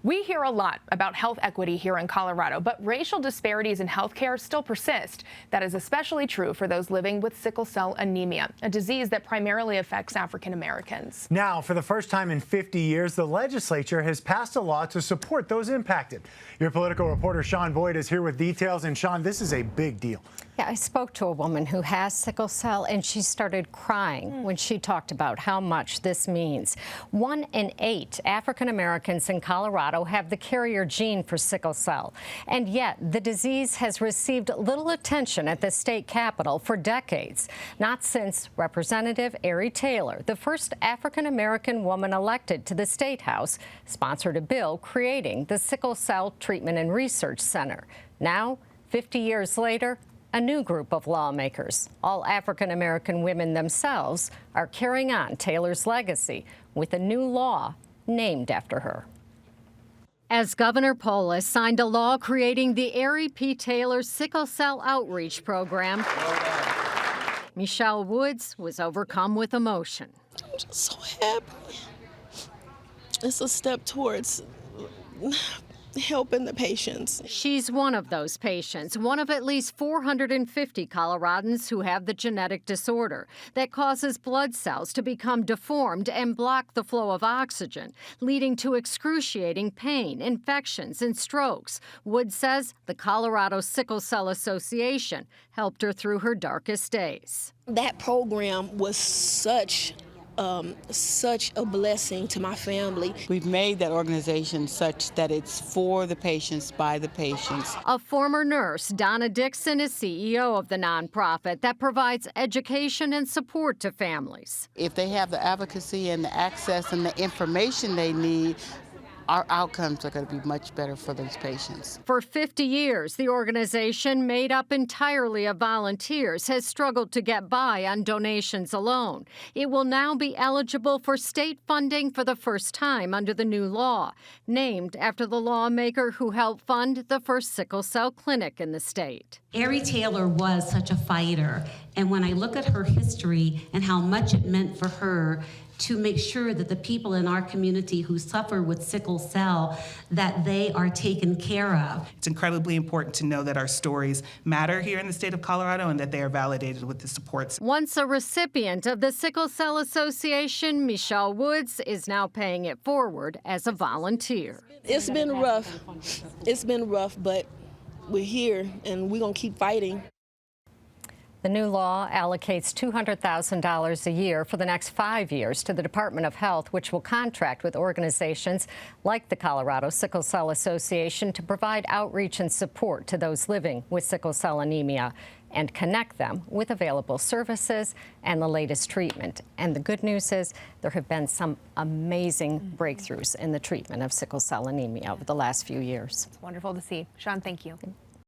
We hear a lot about health equity here in Colorado, but racial disparities in healthcare still persist. That is especially true for those living with sickle cell anemia, a disease that primarily affects African Americans. Now, for the first time in 50 years, the legislature has passed a law to support those impacted. Your political reporter Sean Boyd is here with details. And Sean, this is a big deal. Yeah, I spoke to a woman who has sickle cell, and she started crying when she talked about how much this means. 1 in 8 African Americans in Colorado have the carrier gene for sickle cell, and yet the disease has received little attention at the state capitol for decades. Not since Representative Ari Taylor, the first African American woman elected to the State House, sponsored a bill creating the Sickle Cell Treatment and Research Center. Now, 50 years later, a new group of lawmakers, all African American women themselves, are carrying on Taylor's legacy with a new law named after her. As Governor Polis signed a law creating the Ari P. Taylor Sickle Cell Outreach Program, Michelle Woods was overcome with emotion. I'm just so happy. It's a step towards helping the patients. She's one of those patients, one of at least 450 Coloradans who have the genetic disorder that causes blood cells to become deformed and block the flow of oxygen, leading to excruciating pain, infections, and strokes. Wood says the Colorado Sickle Cell Association helped her through her darkest days. That program was such a blessing to my family. We've made that organization such that it's for the patients, by the patients. A former nurse, Donna Dixon, is CEO of the nonprofit that provides education and support to families. If they have the advocacy and the access and the information they need, our outcomes are going to be much better for those patients. For 50 years, the organization, made up entirely of volunteers, has struggled to get by on donations alone. It will now be eligible for state funding for the first time under the new law, named after the lawmaker who helped fund the first sickle cell clinic in the state. Ari Taylor was such a fighter, and when I look at her history and how much it meant for her to make sure that the people in our community who suffer with sickle cell, that they are taken care of. It's incredibly important to know that our stories matter here in the state of Colorado and that they are validated with the supports. Once a recipient of the Sickle Cell Association, Michelle Woods is now paying it forward as a volunteer. It's been rough. It's been rough, but we're here and we're gonna keep fighting. The new law allocates $200,000 a year for the next 5 years to the Department of Health, which will contract with organizations like the Colorado Sickle Cell Association to provide outreach and support to those living with sickle cell anemia and connect them with available services and the latest treatment. And the good news is there have been some amazing breakthroughs in the treatment of sickle cell anemia over the last few years. It's wonderful to see. Sean, thank you.